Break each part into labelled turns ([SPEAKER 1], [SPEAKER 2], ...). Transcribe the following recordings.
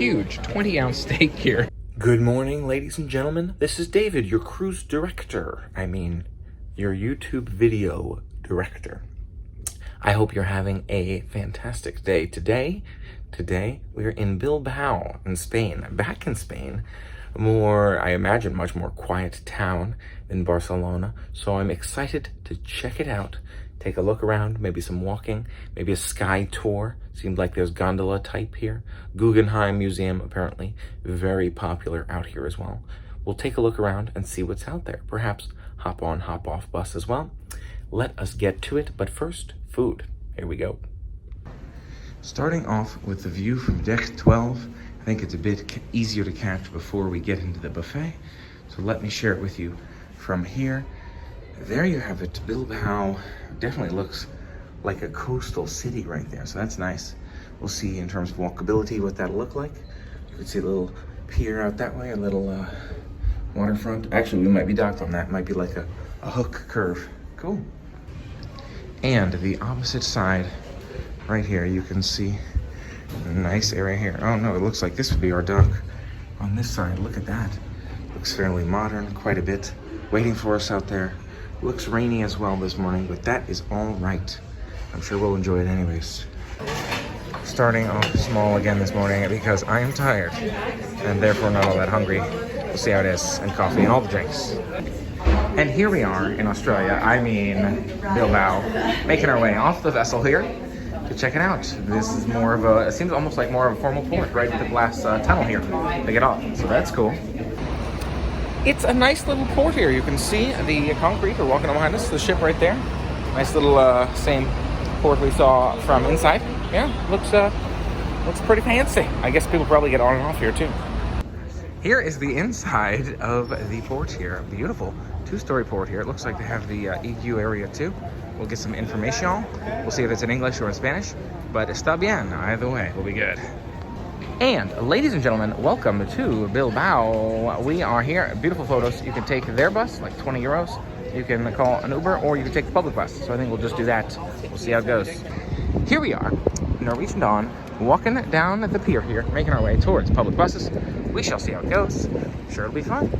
[SPEAKER 1] huge 20-ounce steak here. Good morning, ladies and gentlemen. This is David, your cruise director. I mean, your YouTube video director. I hope you're having a fantastic day. Today we're in Bilbao in Spain. Back in Spain, more, I imagine, much more quiet town than Barcelona. So I'm excited to check it out. Take a look around, maybe some walking, maybe a sky tour. Seems like there's gondola type here. Guggenheim Museum, apparently, very popular out here as well. We'll take a look around and see what's out there. Perhaps hop on, hop off bus as well. Let us get to it, but first, food. Here we go. Starting off with the view from deck 12. I think it's a bit easier to catch before we get into the buffet. So let me share it with you from here. There you have it, Bilbao. Definitely looks like a coastal city right there, so that's nice. We'll see in terms of walkability what that'll look like. You can see a little pier out that way, a little waterfront. Actually, we might be docked on that. It might be like a hook curve. Cool. And the opposite side, right here, you can see a nice area here. Oh no, it looks like this would be our dock. On this side, look at that. Looks fairly modern, quite a bit. Waiting for us out there. Looks rainy as well this morning, but that is all right. I'm sure we'll enjoy it anyways. Starting off small again this morning because I am tired and therefore not all that hungry. We'll see how it is, and coffee and all the drinks. And here we are in Australia, I mean Bilbao, making our way off the vessel here to check it out. This is more of a, it seems almost like more of a formal port, right at the glass tunnel here to get off, so that's cool. It's a nice little port here. You can see the concrete. We're walking on behind us, the ship right there. Nice little same port we saw from inside. Yeah, looks pretty fancy. I guess people probably get on and off here too. Here is the inside of the port here. A beautiful two-story port here. It looks like they have the EQ area too. We'll get some information. We'll see if it's in English or in Spanish. But está bien. Either way, we'll be good. And ladies and gentlemen, welcome to Bilbao. We are here. Beautiful photos. You can take their bus, like 20 euros. You can call an Uber, or you can take the public bus. So I think we'll just do that. We'll see how it goes. Here we are, Norwegian dawn, walking down the pier here, making our way towards public buses. We shall see how it goes. Sure, it'll be fun.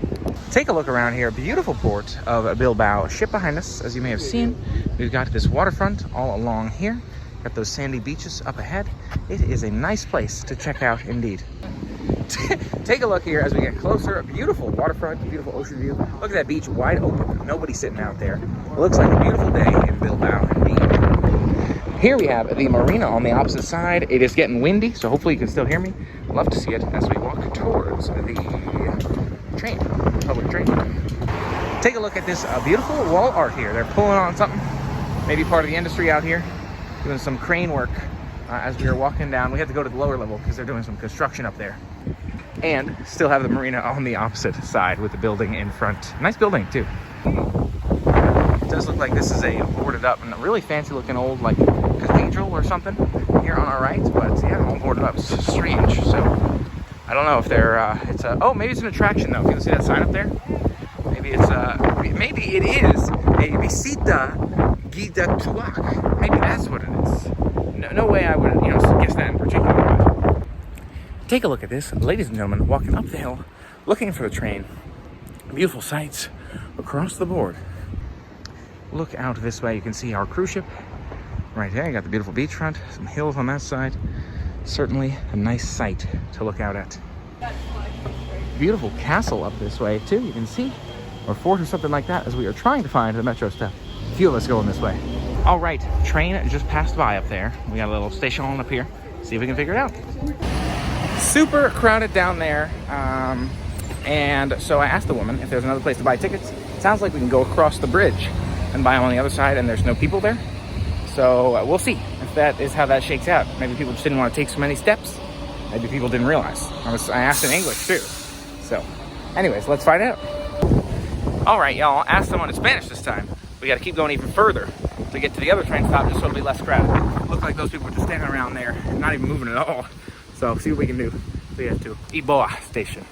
[SPEAKER 1] Take a look around here. Beautiful port of Bilbao. Ship behind us, as you may have seen. We've got this waterfront all along here. Got those sandy beaches up ahead. It is a nice place to check out indeed. Take a look here as we get closer. A beautiful waterfront, beautiful ocean view. Look at that beach, wide open. Nobody sitting out there. It looks like a beautiful day in Bilbao indeed. Here we have the marina on the opposite side. It is getting windy, so hopefully you can still hear me. Love to see it as we walk towards the train, public train. Take a look at this beautiful wall art here. They're pulling on something, maybe part of the industry out here. Doing some crane work as we are walking down. We had to go to the lower level because they're doing some construction up there. And still have the marina on the opposite side with the building in front. Nice building too. It does look like this is a boarded up and a really fancy looking old like cathedral or something here on our right. But yeah, all boarded up. It's strange. So I don't know if they're, oh, maybe it's an attraction though. If you can see that sign up there. Maybe it's, maybe it is a visita guidatuak. Maybe that's what it is. No way I would, guess that in particular. Take a look at this, ladies and gentlemen, walking up the hill, looking for the train. Beautiful sights across the board. Look out this way, you can see our cruise ship right there. You got the beautiful beachfront, some hills on that side. Certainly a nice sight to look out at. Beautiful castle up this way too, you can see, or fort or something like that, as we are trying to find the metro stop. A few of us going this way. All right, train just passed by up there. We got a little station up here. See if we can figure it out. Super crowded down there. And so I asked the woman if there's another place to buy tickets. Sounds like we can go across the bridge and buy them on the other side and there's no people there. So we'll see if that is how that shakes out. Maybe people just didn't want to take so many steps. Maybe people didn't realize. I asked in English too. So anyways, let's find out. All right, y'all, ask someone in Spanish this time. We got to keep going even further to get to the other train stop just so it'll be less crowded. Look like those people are just standing around there, not even moving at all. So see what we can do. We have to Bilbao station.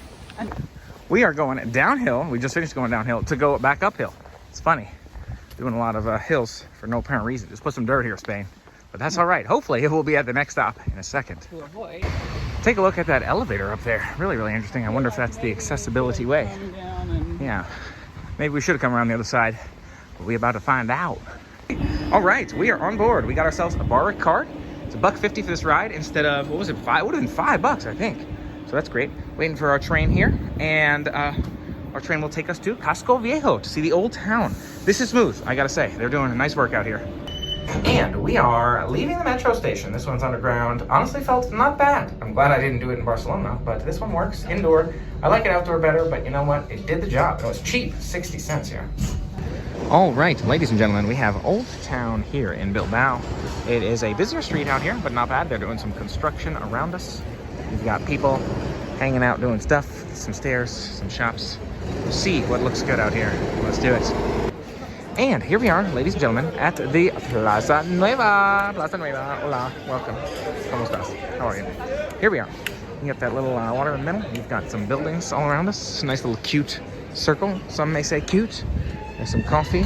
[SPEAKER 1] We are going downhill. We just finished going downhill to go back uphill. It's funny. Doing a lot of hills for no apparent reason. Just put some dirt here, Spain. But that's all right. Hopefully it will be at the next stop in a second.
[SPEAKER 2] To avoid. Take a look at that elevator up there. Really, really interesting. I wonder if that's the accessibility way. Yeah, maybe we should have come around the other side, but we're about to find out. All right, we are on board. We got ourselves a bar card. It's $1.50 for this ride instead of, what was it, $5? It would have been $5, I think. So that's great. Waiting for our train here, and our train will take us to Casco Viejo to see the old town. This is smooth, I gotta say. They're doing a nice work out here. And we are leaving the metro station. This one's underground. Honestly felt not bad. I'm glad I didn't do it in Barcelona, but this one works indoor. I like it outdoor better, but you know what? It did the job. It was cheap, 60 cents here. All right, ladies and gentlemen, we have Old Town here in Bilbao. It is a busier street out here, but not bad. They're doing some construction around us. We've got people hanging out doing stuff, some stairs, some shops. We'll see what looks good out here. Let's do it. And here we are, ladies and gentlemen, at the Plaza Nueva. Plaza Nueva. Hola. Welcome. ¿Cómo estás? How are you? Here we are. You got that little water in the middle. You've got some buildings all around us. Nice little cute circle. Some may say cute. There's some coffee.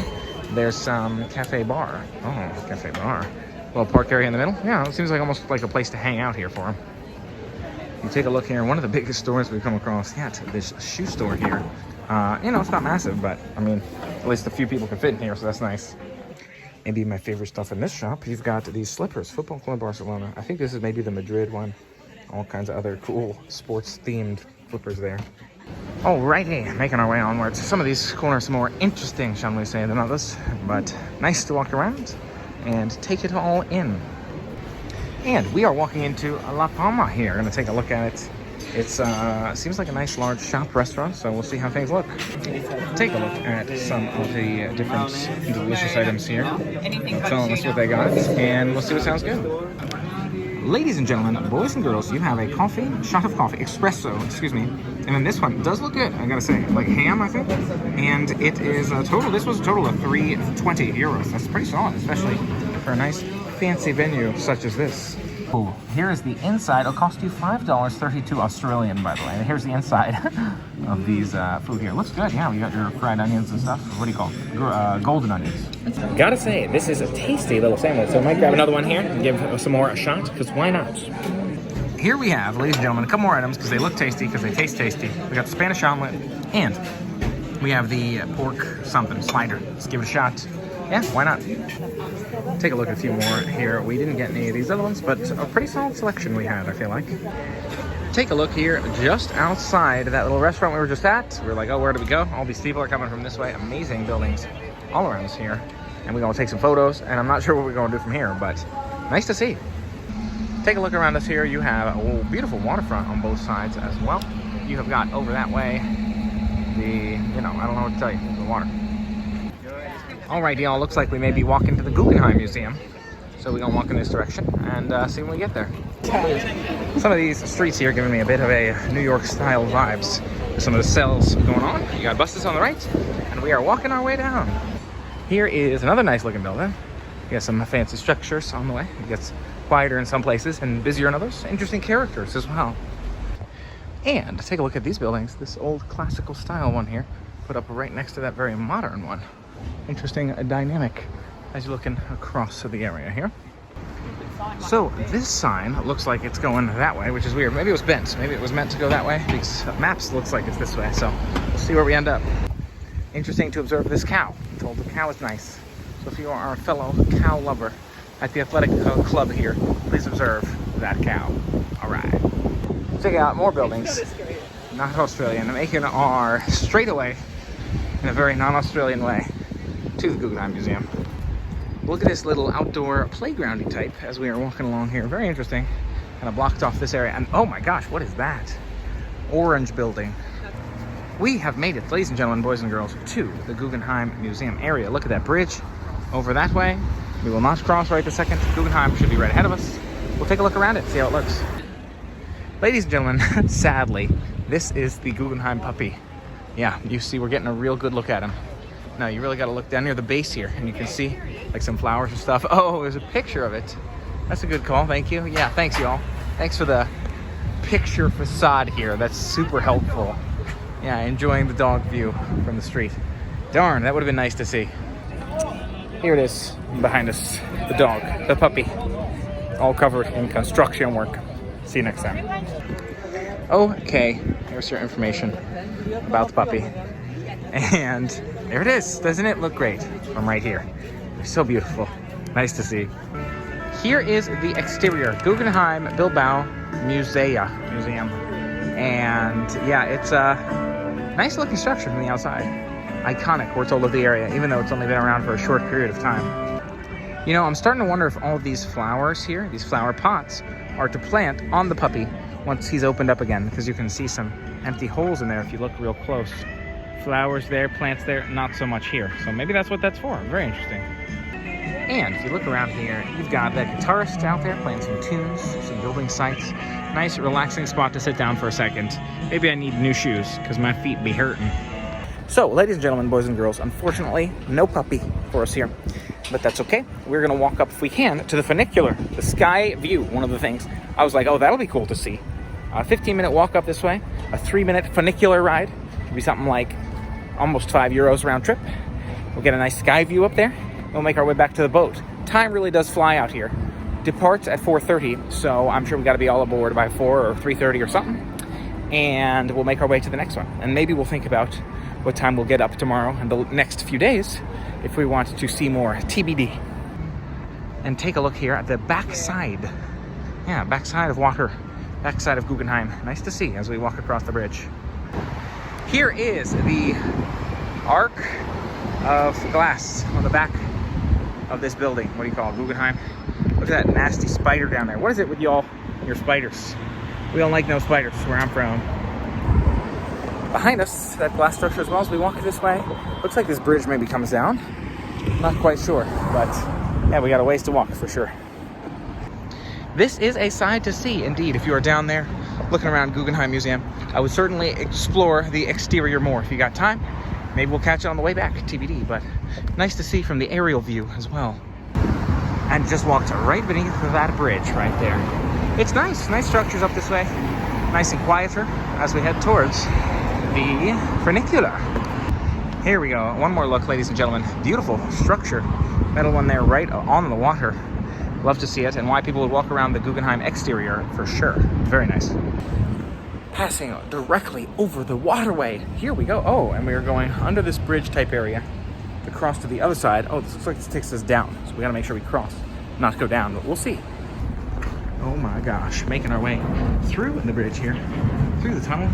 [SPEAKER 2] There's some cafe bar. Oh, cafe bar. Little park area in the middle. Yeah, it seems like almost like a place to hang out here for them. You take a look here. One of the biggest stores we've come across. Yeah, it's this shoe store here. You know, it's not massive, but I mean, at least a few people can fit in here, so that's nice. Maybe my favorite stuff in this shop, you've got these slippers, Football Club Barcelona. I think this is maybe the Madrid one. All kinds of other cool sports-themed flippers there. Alrighty, making our way onwards. Some of these corners are more interesting, shall we say, than others, but nice to walk around and take it all in. And we are walking into La Palma here. Gonna take a look at it. It's seems like a nice large shop restaurant, so we'll see how things look. Take a look at some of the different delicious items here. They'll tell us what they got, and we'll see what sounds good. Ladies and gentlemen, boys and girls, you have a coffee, shot of coffee, espresso, excuse me. And then this one does look good, I gotta say. Like ham, I think. And it is a total, this was a total of 320 euros. That's pretty solid, especially for a nice fancy venue such as this. Oh, here is the inside. It'll cost you $5.32 Australian, by the way. And here's the inside of these food here. Looks good, yeah. We got your fried onions and stuff. What do you call it? Golden onions. Gotta say, this is a tasty little sandwich. So I might grab another one here and give some more a shot, because why not? Here we have, ladies and gentlemen, a couple more items because they look tasty, because they taste tasty. We got the Spanish omelet, and we have the pork something slider. Let's give it a shot. Yeah, why not? Take a look at a few more here. We didn't get any of these other ones, but a pretty solid selection we had, I feel like. Take a look here just outside that little restaurant we were just at. We were like, oh, where do we go? All these people are coming from this way. Amazing buildings all around us here. And we're going to take some photos, and I'm not sure what we're going to do from here, but nice to see. Take a look around us here. You have a beautiful waterfront on both sides as well. You have got over that way the, I don't know what to tell you, the water. All right, y'all, looks like we may be walking to the Guggenheim Museum. So we're gonna walk in this direction and see when we get there. Some of these streets here giving me a bit of a New York style vibes. There's some of the cells going on. You got buses on the right, and we are walking our way down. Here is another nice looking building. You got some fancy structures on the way. It gets quieter in some places and busier in others. Interesting characters as well. And take a look at these buildings. This old classical style one here, put up right next to that very modern one. Interesting dynamic as you're looking across the area here. So this sign looks like it's going that way, which is weird. Maybe it was bent. Maybe it was meant to go that way. These maps looks like it's this way, so we'll see where we end up. Interesting to observe this cow. I'm told the cow is nice. So if you are a fellow cow lover at the athletic club here, please observe that cow. All right. Check out more buildings. Not Australian. Making our straightaway in a very non-Australian way to the Guggenheim Museum. Look at this little outdoor playgroundy type as we are walking along here. Very interesting. Kind of blocked off this area. And oh my gosh, what is that? Orange building. We have made it, ladies and gentlemen, boys and girls, to the Guggenheim Museum area. Look at that bridge over that way. We will not cross right this second. Guggenheim should be right ahead of us. We'll take a look around it, see how it looks. Ladies and gentlemen, sadly, this is the Guggenheim puppy. Yeah, you see we're getting a real good look at him. Now you really got to look down near the base here, and you can see like some flowers and stuff. Oh, there's a picture of it. That's a good call, thank you. Yeah, thanks y'all. Thanks for the picture facade here. That's super helpful. Yeah, enjoying the dog view from the street. Darn, that would have been nice to see. Here it is behind us, the dog, the puppy, all covered in construction work. See you next time. Okay, here's your information about the puppy. And there it is. Doesn't it look great from right here? It's so beautiful. Nice to see. Here is the exterior, Guggenheim Bilbao Museum. And yeah, it's a nice looking structure from the outside. Iconic, we're told, of the area, even though it's only been around for a short period of time. You know, I'm starting to wonder if all of these flowers here, these flower pots, are to plant on the puppy once he's opened up again, because you can see some empty holes in there if you look real close. Flowers there, plants there, not so much here. So maybe that's what that's for. Very interesting. And if you look around here, you've got that guitarist out there playing some tunes, some building sites. Nice, relaxing spot to sit down for a second. Maybe I need new shoes, because my feet be hurting. So, ladies and gentlemen, boys and girls, unfortunately, no puppy for us here. But that's okay. We're going to walk up, if we can, to the funicular, the sky view, one of the things. I was like, oh, that'll be cool to see. A 15-minute walk up this way, a 3-minute funicular ride. Should be something like almost €5 round trip. We'll get a nice sky view up there. We'll make our way back to the boat. Time really does fly out here. Departs at 4:30, so I'm sure we got to be all aboard by 4 or 3:30 or something. And we'll make our way to the next one. And maybe we'll think about what time we'll get up tomorrow and the next few days if we want to see more. TBD. And take a look here at the backside. Yeah, backside of water. Backside of Guggenheim. Nice to see as we walk across the bridge. Here is the arc of glass on the back of this building. What do you call it? Guggenheim. Look at that nasty spider down there. What is it with y'all and your spiders? We don't like no spiders where I'm from. Behind us, that glass structure as well, as we walk this way. Looks like this bridge maybe comes down. Not quite sure, but yeah, we got a ways to walk for sure. This is a sight to see, indeed. If you are down there looking around Guggenheim Museum, I would certainly explore the exterior more if you got time. Maybe we'll catch it on the way back, TBD, but nice to see from the aerial view as well. And just walked right beneath that bridge right there. It's nice structures up this way. Nice and quieter as we head towards the funicular. Here we go, one more look, ladies and gentlemen. Beautiful structure, metal one there right on the water. Love to see it, and why people would walk around the Guggenheim exterior for sure. Very nice. Passing directly over the waterway. Here we go. Oh, and we are going under this bridge type area to cross to the other side. Oh, this looks like this takes us down, so we gotta make sure we cross, not go down, but we'll see. Oh my gosh, making our way through the bridge here, through the tunnel.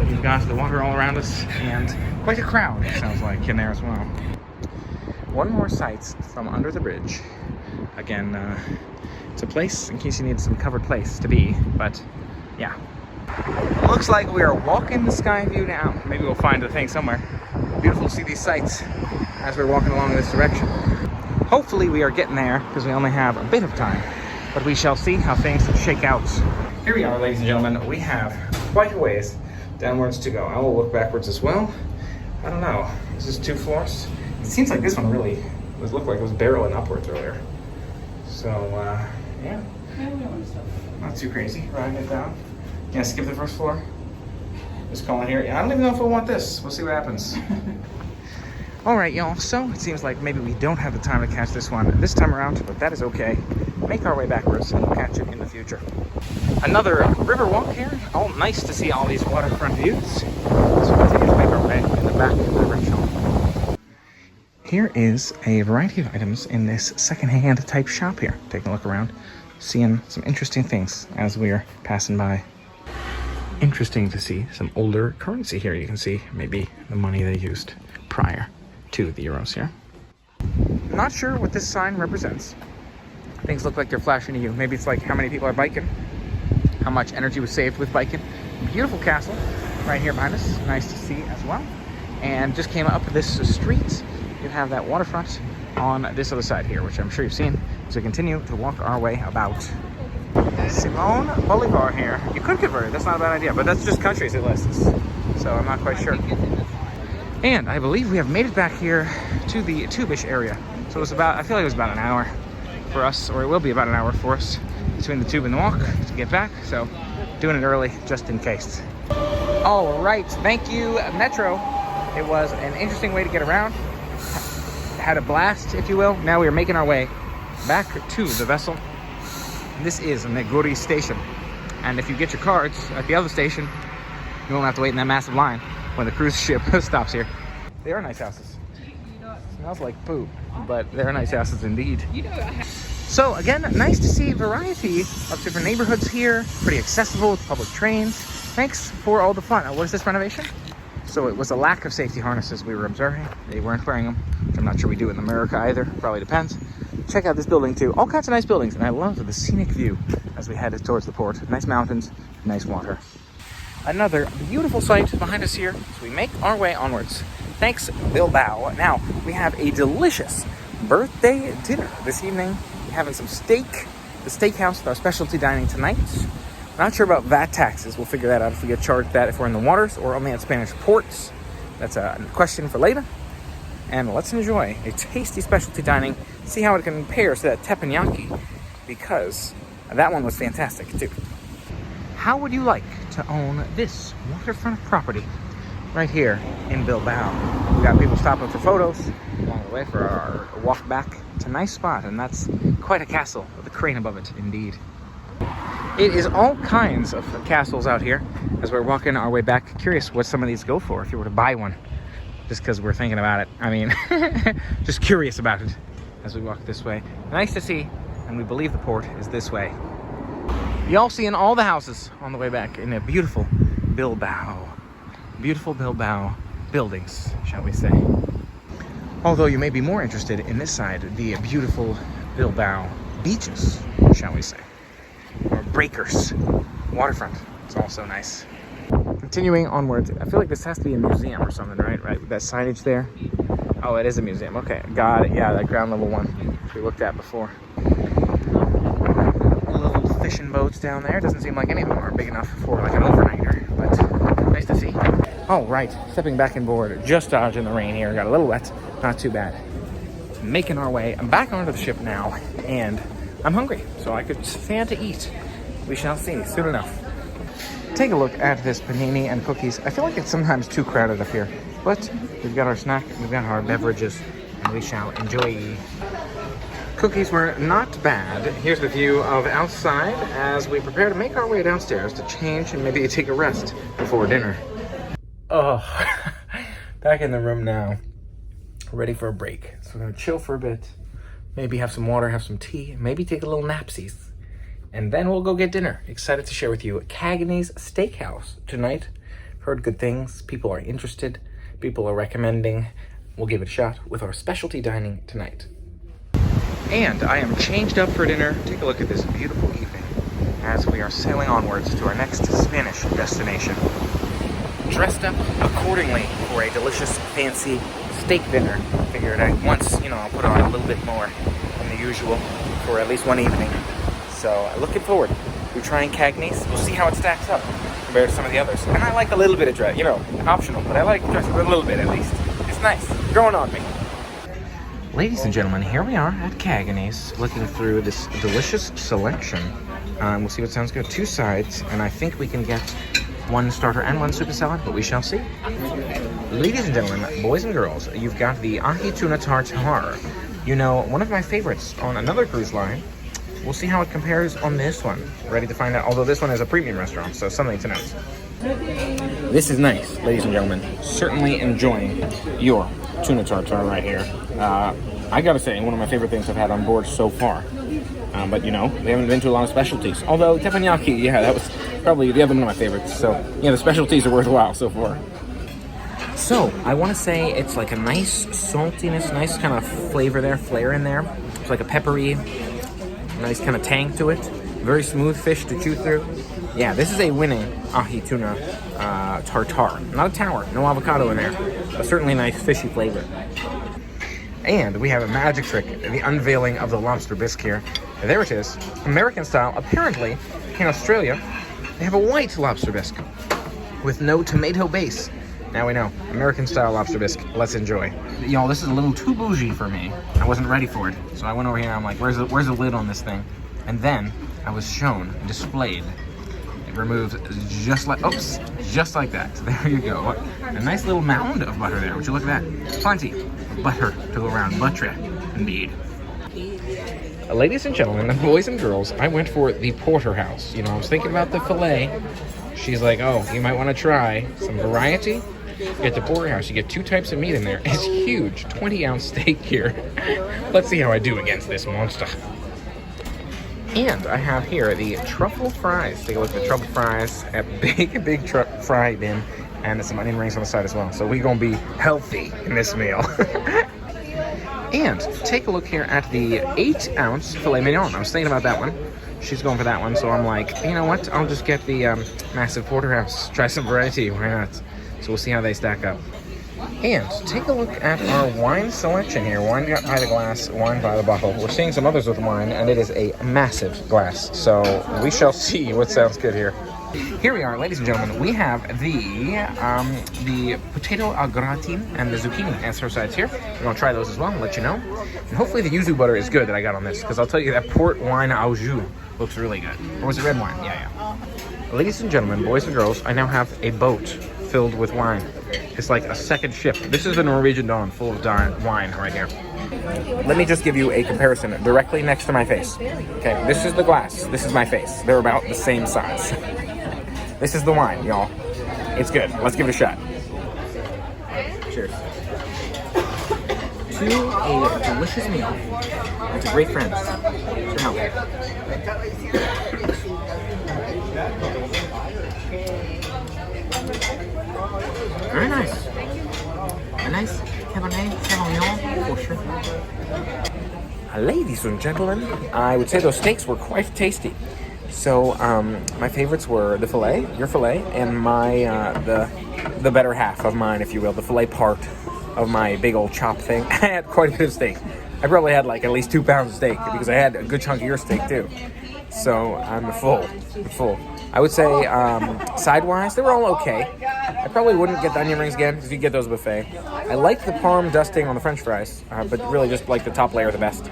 [SPEAKER 2] We've got the water all around us, and quite a crowd, it sounds like, in there as well. One more sight from under the bridge. Again, it's a place, in case you need some covered place to be, but yeah. Looks like we are walking the sky view now. Maybe we'll find a thing somewhere. Beautiful to see these sights as we're walking along this direction. Hopefully we are getting there, because we only have a bit of time, but we shall see how things shake out. Here we are, ladies and gentlemen. We have quite a ways downwards to go. I will look backwards as well. I don't know. Is this 2 floors? It seems like this one really looked like it was barreling upwards earlier. So, yeah. Not too crazy. Riding it down. Yeah, skip the first floor. Just calling here. I don't even know if I want this. We'll see what happens. All right, y'all. So it seems like maybe we don't have the time to catch this one this time around, but that is okay. Make our way backwards and we'll catch it in the future. Another river walk here. Oh, nice to see all these waterfront views. So we'll continue to make our way in the back direction. Here is a variety of items in this secondhand type shop here. Taking a look around, seeing some interesting things as we're passing by. Interesting to see some older currency here. You can see maybe the money they used prior to the euros here. Not sure what this sign represents. Things look like they're flashing to you. Maybe it's like how many people are biking, how much energy was saved with biking. Beautiful castle right here behind us. Nice to see as well. And just came up this street. You have that waterfront on this other side here, which I'm sure you've seen. So we continue to walk our way about. Simon Bolivar here. You could convert it, that's not a bad idea, but that's just countries it lists. So I'm not quite sure. And I believe we have made it back here to the Tube-ish area. So it was about, I feel like it was about an hour for us, or it will be about an hour for us between the Tube and the walk to get back. So doing it early just in case. All right, thank you, Metro. It was an interesting way to get around. Had a blast, if you will. Now we are making our way back to the vessel. This is Neguri Station, And if you get your cards at the other station, you won't have to wait in that massive line when the cruise ship stops here. They are nice houses. Smells like poop, but they're nice houses indeed. So again, nice to see variety of different neighborhoods here. Pretty accessible with public trains. Thanks for all the fun. What is this renovation? So it was a lack of safety harnesses we were observing. They weren't wearing them, which I'm not sure we do in America either. Probably depends. Check out this building too. All kinds of nice buildings, and I love the scenic view as we headed towards the port. Nice mountains, nice water. Another beautiful sight behind us here as we make our way onwards. Thanks, Bilbao. Now, we have a delicious birthday dinner this evening. We're having some steak, the Steakhouse with our specialty dining tonight. Not sure about VAT taxes. We'll figure that out if we get charged that if we're in the waters or only at Spanish ports. That's a question for later. And let's enjoy a tasty specialty dining. See how it compares to that teppanyaki, because that one was fantastic too. How would you like to own this waterfront property right here in Bilbao? We got people stopping for photos along the way for our walk back. It's a nice spot, and that's quite a castle with a crane above it, indeed. It is all kinds of castles out here as we're walking our way back. Curious what some of these go for if you were to buy one, just because we're thinking about it. I mean, just curious about it as we walk this way. Nice to see, and we believe the port is this way. Y'all seeing all the houses on the way back in a beautiful Bilbao. Beautiful Bilbao buildings, shall we say. Although you may be more interested in this side, the beautiful Bilbao beaches, shall we say. Or breakers. Waterfront. It's also nice. Continuing onwards, I feel like this has to be a museum or something, right? Right, with that signage there. Oh, it is a museum. Okay, got it. Yeah, that ground level one we looked at before. Little fishing boats down there. Doesn't seem like any of them are big enough for like an overnighter, but nice to see. Oh, right. Stepping back inboard, just dodging the rain here. Got a little wet. Not too bad. Making our way back onto the ship now, and I'm hungry, so I could stand to eat. We shall see soon enough. Take a look at this panini and cookies. I feel like it's sometimes too crowded up here, but we've got our snack, we've got our beverages, and we shall enjoy. Cookies were not bad. Here's the view of outside as we prepare to make our way downstairs to change and maybe take a rest before dinner. Oh, back in the room now, ready for a break. So we're gonna chill for a bit, maybe have some water, have some tea, maybe take a little napsies, and then we'll go get dinner. Excited to share with you Cagney's Steakhouse tonight. Heard good things, people are interested, people are recommending. We'll give it a shot with our specialty dining tonight. And I am changed up for dinner. Take a look at this beautiful evening as we are sailing onwards to our next Spanish destination. Dressed up accordingly for a delicious, fancy steak dinner. Figured once, I'll put on a little bit more than the usual for at least one evening. So looking forward to trying Cagneys. We'll see how it stacks up compared to some of the others. And I like a little bit of dress, optional, but I like dressing a little bit at least. It's nice, growing on me. Ladies and gentlemen, here we are at Cagney's, looking through this delicious selection. We'll see what sounds good. 2 sides, and I think we can get 1 starter and 1 super salad, but we shall see. Ladies and gentlemen, boys and girls, you've got the ahi tuna tartare. One of my favorites on another cruise line. We'll see how it compares on this one. Ready to find out, although this one is a premium restaurant, so something to note. This is nice, ladies and gentlemen. Certainly enjoying your tuna tartare right here. I gotta say, one of my favorite things I've had on board so far. But they haven't been to a lot of specialties. Although teppanyaki, that was probably the other one of my favorites. So the specialties are worthwhile so far. So I want to say it's like a nice saltiness, nice kind of flavor there, flair in there. It's like a peppery, nice kind of tang to it. Very smooth fish to chew through. Yeah, this is a winning ahi tuna tartare. Not a tower, no avocado in there, but certainly a nice fishy flavor. And we have a magic trick, the unveiling of the lobster bisque here. There it is, American style. Apparently, in Australia, they have a white lobster bisque with no tomato base. Now we know, American style lobster bisque. Let's enjoy. Y'all, this is a little too bougie for me. I wasn't ready for it. So I went over here and I'm like, where's the lid on this thing? And then I was shown, displayed. It removed just like that. There you go. A nice little mound of butter there. Would you look at that? Plenty of butter to go around. Butter, indeed.
[SPEAKER 1] ladies and gentlemen, boys and girls, I went for the porterhouse. You know, I was thinking about the filet. She's like, oh, you might want to try some variety. You get the porterhouse. You get 2 types of meat in there. It's huge, 20-ounce steak here. Let's see how I do against this monster. And I have here the truffle fries. Take a look at the truffle fries, a big fry bin, and some onion rings on the side as well. So we're gonna be healthy in this meal. And take a look here at the 8-ounce filet mignon. I was thinking about that one. She's going for that one, so I'm like, you know what? I'll just get the massive porterhouse. Try some variety, why not? So we'll see how they stack up. And take a look at our wine selection here. Wine by the glass, wine by the bottle. We're seeing some others with wine, and it is a massive glass. So we shall see what sounds good here. Here we are, ladies and gentlemen. We have the potato au gratin and the zucchini as her sides here. We're gonna try those as well and let you know. And hopefully the yuzu butter is good that I got on this, because I'll tell you that port wine au jus looks really good. Or was it red wine? Yeah. Ladies and gentlemen, boys and girls, I now have a boat filled with wine. It's like a second ship. This is the Norwegian Dawn full of wine right here. Let me just give you a comparison directly next to my face. Okay, this is the glass. This is my face. They're about the same size. This is the wine, y'all. It's good. Let's give it a shot. Cheers. To a delicious meal and to great friends. Cheers out. Very nice. A nice Cabernet Sauvignon for sure. Ladies and gentlemen, I would say those steaks were quite tasty. So my favorites were the filet, your filet, and my the better half of mine, if you will, the filet part of my big old chop thing. I had quite a bit of steak. I probably had like at least 2 pounds of steak because I had a good chunk of your steak too. So I'm full. I would say side-wise, they were all okay. I probably wouldn't get the onion rings again because you get those buffet. I like the parm dusting on the French fries, but really just like the top layer the best.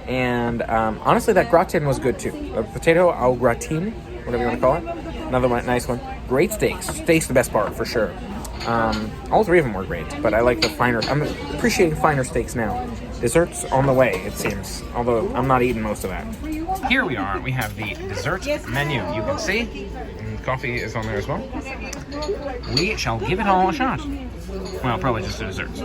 [SPEAKER 1] And honestly, that gratin was good too. The potato au gratin, whatever you want to call it. Another one, nice one. Great steaks. Steaks the best part for sure. All 3 of them were great, but I like the finer. I'm appreciating finer steaks now. Desserts on the way, it seems. Although I'm not eating most of that. Here we are. We have the dessert menu. You can see, and coffee is on there as well. We shall give it all a shot. Well, probably just the desserts.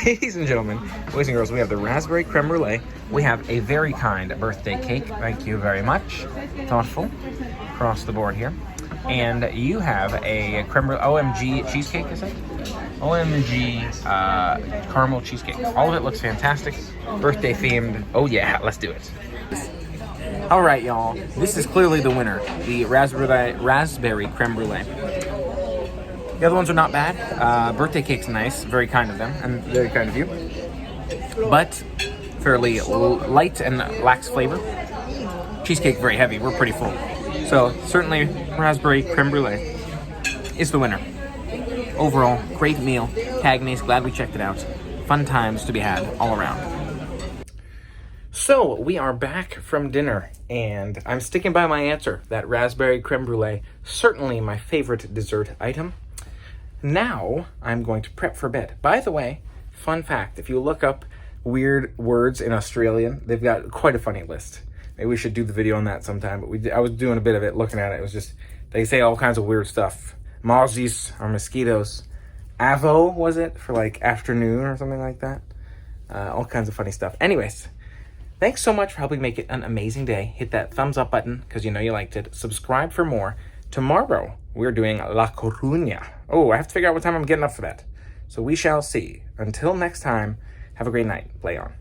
[SPEAKER 1] Ladies and gentlemen, boys and girls, we have the raspberry creme brulee. We have a very kind birthday cake. Thank you very much. Thoughtful. Across the board here. And you have a creme brulee, OMG cheesecake, is it? OMG caramel cheesecake. All of it looks fantastic. Birthday themed. Oh yeah, let's do it. All right, y'all. This is clearly the winner. The raspberry creme brulee. The other ones are not bad. Birthday cake's nice. Very kind of them, and very kind of you. But fairly light and lacks flavor. Cheesecake very heavy. We're pretty full. So certainly raspberry creme brulee is the winner. Overall, great meal. Cagney's, glad we checked it out. Fun times to be had all around. So we are back from dinner, and I'm sticking by my answer. That raspberry creme brulee, certainly my favorite dessert item. Now I'm going to prep for bed. By the way, fun fact, if you look up weird words in Australian, they've got quite a funny list. Maybe we should do the video on that sometime, but I was doing a bit of it, looking at it. It was just, they say all kinds of weird stuff. Mozzies are mosquitoes. Avo, was it? For like afternoon or something like that. All kinds of funny stuff. Anyways, thanks so much for helping make it an amazing day. Hit that thumbs up button because you know you liked it. Subscribe for more. Tomorrow, we're doing La Coruña. Oh, I have to figure out what time I'm getting up for that. So we shall see. Until next time, have a great night. Play on.